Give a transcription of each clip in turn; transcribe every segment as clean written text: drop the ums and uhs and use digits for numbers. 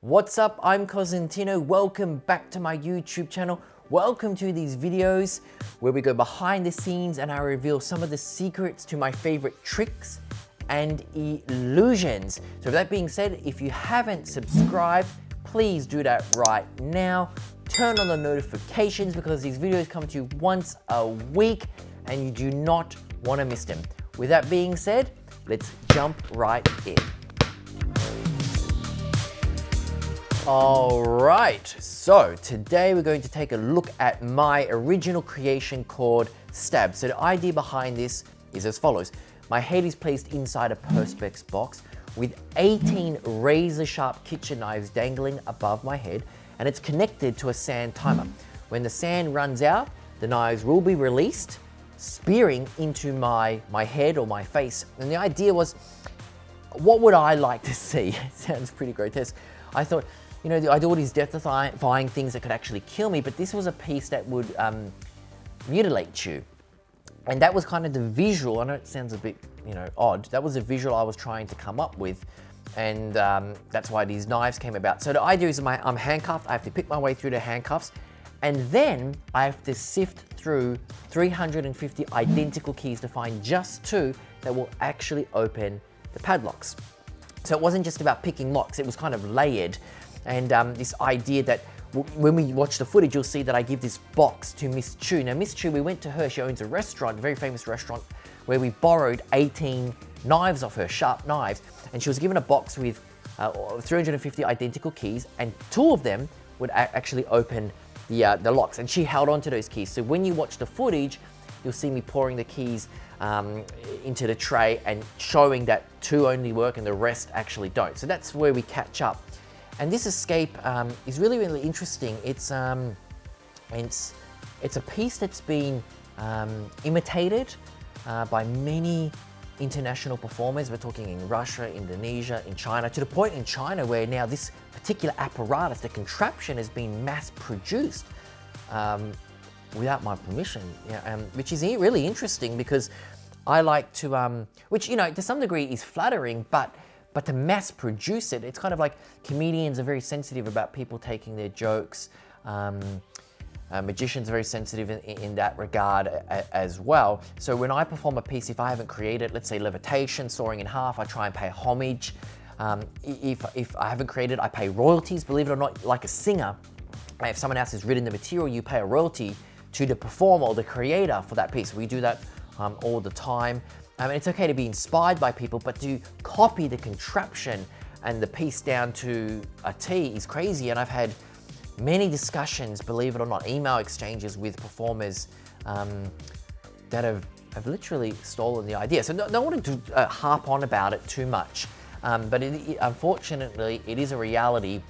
What's up? I'm Cosentino. Welcome back to my YouTube channel. Welcome to these videos where we go behind the scenes and I reveal some of the secrets to my favorite tricks and illusions. So with that being said, if you haven't subscribed, please do that right now. Turn on the notifications because these videos come to you once a week and you do not want to miss them. With that being said, let's jump right in. All right, so today we're going to take a look at my original creation called Stab. So the idea behind this is as follows. My head is placed inside a Perspex box with 18 razor sharp kitchen knives dangling above my head, and it's connected to a sand timer. When the sand runs out, the knives will be released, spearing into my head or my face. And the idea was, what would I like to see? It sounds pretty grotesque. I thought, you know, I do all these death-defying things that could actually kill me, but this was a piece that would mutilate you. And that was kind of the visual. I know it sounds a bit, odd. That was the visual I was trying to come up with. And that's why these knives came about. So the idea is I'm handcuffed. I have to pick my way through the handcuffs. And then I have to sift through 350 identical keys to find just 2 that will actually open the padlocks. So it wasn't just about picking locks. It was kind of layered. And this idea that when we watch the footage, you'll see that I give this box to Miss Chu. Now, Miss Chu, we went to her. She owns a restaurant, a very famous restaurant, where we borrowed 18 knives off her, sharp knives. And she was given a box with 350 identical keys, and 2 of them would actually open the locks. And she held on to those keys. So when you watch the footage, you'll see me pouring the keys into the tray and showing that 2 only work and the rest actually don't. So that's where we catch up. And this escape is really, really interesting. It's a piece that's been imitated by many international performers. We're talking in Russia, Indonesia, in China, to the point in China where now this particular apparatus, the contraption, has been mass produced without my permission, which is really interesting because I like to, which, to some degree is flattering, but to mass produce it, it's kind of like comedians are very sensitive about people taking their jokes. Magicians are very sensitive in that regard as well. So when I perform a piece, if I haven't created, let's say levitation, soaring in half, I try and pay homage. If I haven't created, I pay royalties. Believe it or not, like a singer, if someone else has written the material, you pay a royalty to the performer or the creator for that piece. We do that all the time. It's okay to be inspired by people, but to copy the contraption and the piece down to a T is crazy. And I've had many discussions, believe it or not, email exchanges with performers that have literally stolen the idea. So don't want to harp on about it too much, but unfortunately, it is a reality.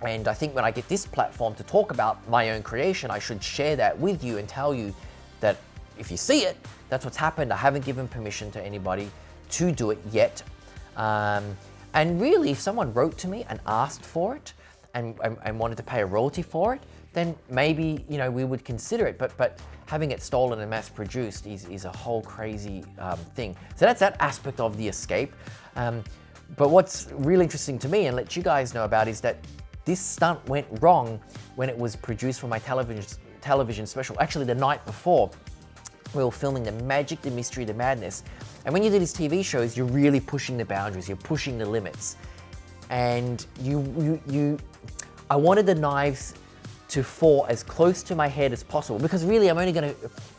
And I think when I get this platform to talk about my own creation, I should share that with you and tell you that if you see it, that's what's happened. I haven't given permission to anybody to do it yet. And really, if someone wrote to me and asked for it and wanted to pay a royalty for it, then maybe, we would consider it. But having it stolen and mass produced is a whole crazy thing. So that's that aspect of the escape. But what's really interesting to me and let you guys know about is that this stunt went wrong when it was produced for my television special. Actually, the night before, we were filming The Magic, The Mystery, The Madness. And when you do these TV shows, you're really pushing the boundaries, you're pushing the limits. And I wanted the knives to fall as close to my head as possible because really I'm only gonna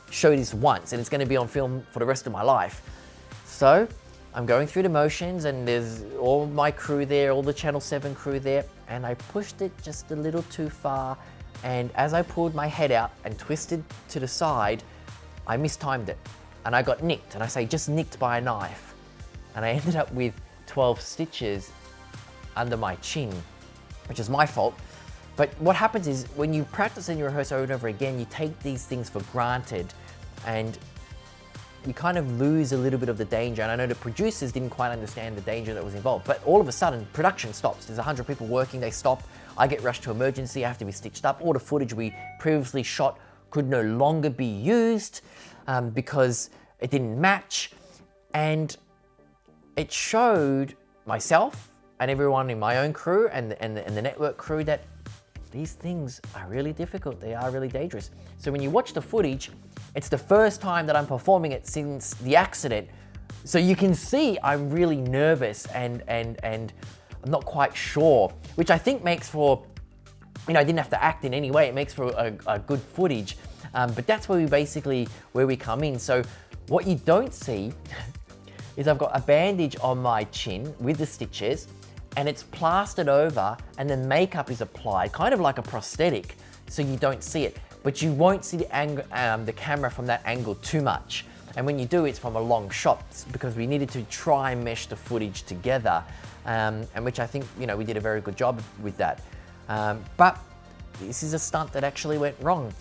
show this once and it's gonna be on film for the rest of my life. So I'm going through the motions and there's all my crew there, all the Channel 7 crew there, and I pushed it just a little too far. And as I pulled my head out and twisted to the side, I mistimed it and I got nicked, and I say just nicked by a knife. And I ended up with 12 stitches under my chin, which is my fault. But what happens is when you practice and you rehearse over and over again, you take these things for granted and you kind of lose a little bit of the danger. And I know the producers didn't quite understand the danger that was involved, but all of a sudden production stops. There's 100 people working, they stop. I get rushed to emergency, I have to be stitched up. All the footage we previously shot could no longer be used because it didn't match. And it showed myself and everyone in my own crew and the network crew that these things are really difficult. They are really dangerous. So when you watch the footage, it's the first time that I'm performing it since the accident. So you can see I'm really nervous and I'm not quite sure, which I think makes for, I didn't have to act in any way. It makes for a good footage. But that's where we come in. So what you don't see is I've got a bandage on my chin with the stitches, and it's plastered over, and then makeup is applied, kind of like a prosthetic, so you don't see it. But you won't see the camera from that angle too much. And when you do, it's from a long shot, because we needed to try and mesh the footage together, and which I think, we did a very good job with that. But this is a stunt that actually went wrong.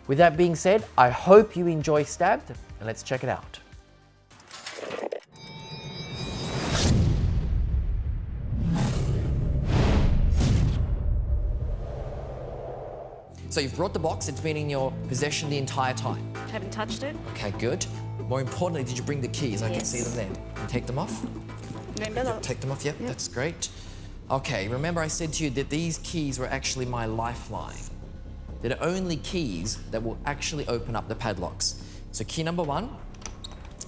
With that being said, I hope you enjoy Stabbed, and let's check it out. So you've brought the box, it's been in your possession the entire time? Haven't touched it. Okay, good. More importantly, did you bring the keys? I can see them there. And take them off? Take them off, yep, that's great. Okay, remember I said to you that these keys were actually my lifeline. They're the only keys that will actually open up the padlocks. So key number 1,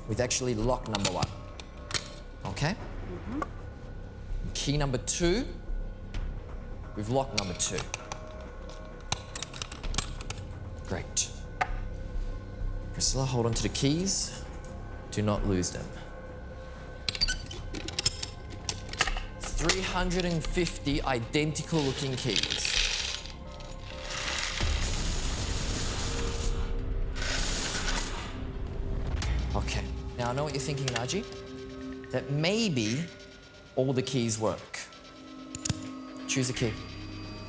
with actually lock number 1. Okay? Key number 2, with lock number 2. Great. Priscilla, hold on to the keys. Do not lose them. 350 identical looking keys. Okay, now I know what you're thinking, Naji, that maybe all the keys work. Choose a key.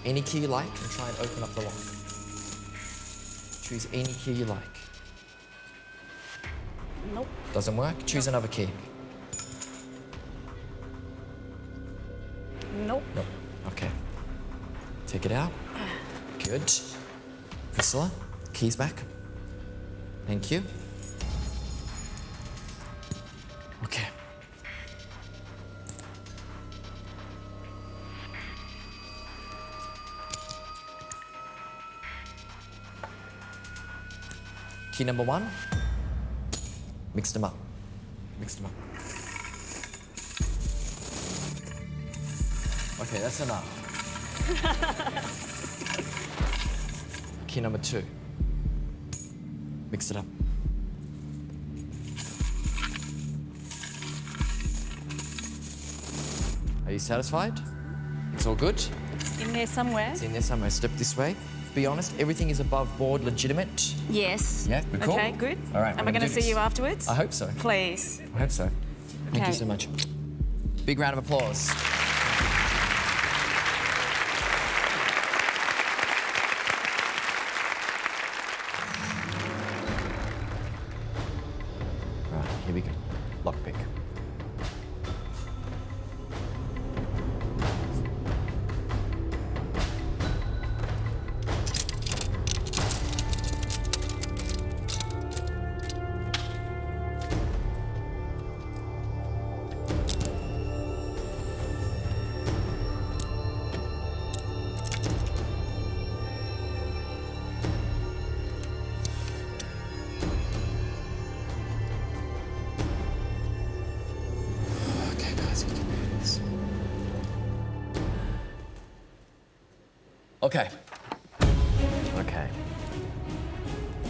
Any key you like and try and open up the lock. Choose any key you like. Nope. Doesn't work? Choose another key. Nope. Nope. Okay. Take it out. Good. Priscilla, keys back. Thank you. Okay. Key number 1. Mix them up. Mix them up. Okay, that's enough. Key number 2. Mix it up. Are you satisfied? It's all good? It's in there somewhere. It's in there somewhere. Step this way. Be honest, everything is above board, legitimate. Yes. Yeah, we're cool. Okay, good. All right. Am I going to see you afterwards? I hope so. Please. I hope so. Thank you Okay. so much. Big round of applause. Right, here we go. Lockpick. Okay, guys, we can do this. Okay. Okay.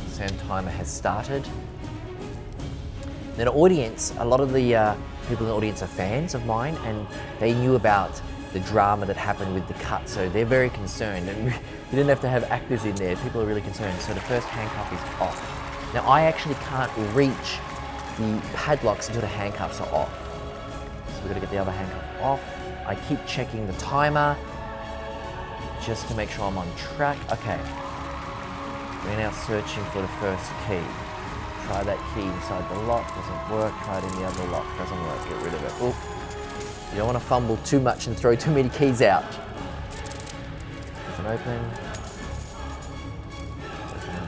Sound timer has started. Now the audience, a lot of the people in the audience are fans of mine, and they knew about the drama that happened with the cut, so they're very concerned. And you didn't have to have actors in there. People are really concerned. So the first handcuff is off. Now I actually can't reach the padlocks until the handcuffs are off. So we've got to get the other handcuff off. I keep checking the timer just to make sure I'm on track. Okay. We're now searching for the first key. Try that key inside the lock, doesn't work. Try it in the other lock, doesn't work. Get rid of it. Oop. You don't want to fumble too much and throw too many keys out. Doesn't open. Doesn't open. Okay.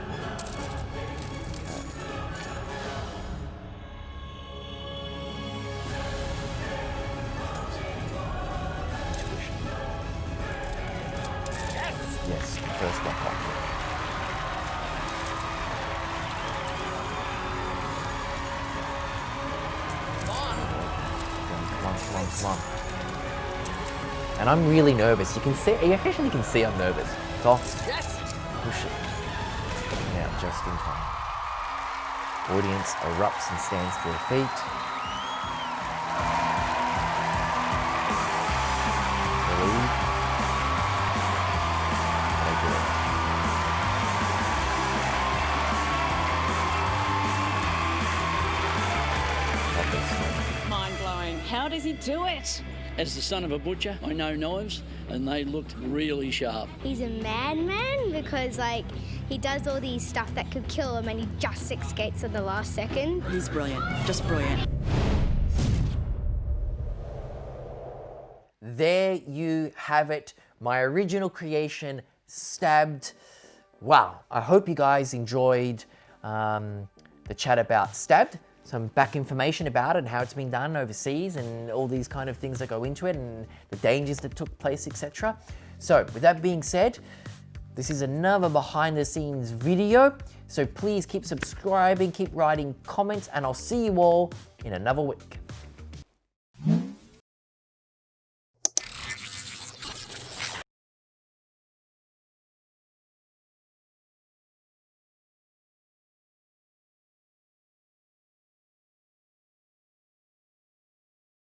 on, come on, come on. And I'm really nervous. You can see, you actually can see I'm nervous. It's off. Yes. Push it. Now, just in time. Audience erupts and stands to their feet. Relieved. They do it. Love this. Mind-blowing. How does he do it? As the son of a butcher, I know knives, and they looked really sharp. He's a madman because, like, he does all these stuff that could kill him and he just escapes at the last second. He's brilliant, just brilliant. There you have it, my original creation, Stabbed. Wow, I hope you guys enjoyed the chat about Stabbed. Some back information about it and how it's been done overseas and all these kind of things that go into it and the dangers that took place, etc. So with that being said, this is another behind the scenes video. So please keep subscribing, keep writing comments, and I'll see you all in another week.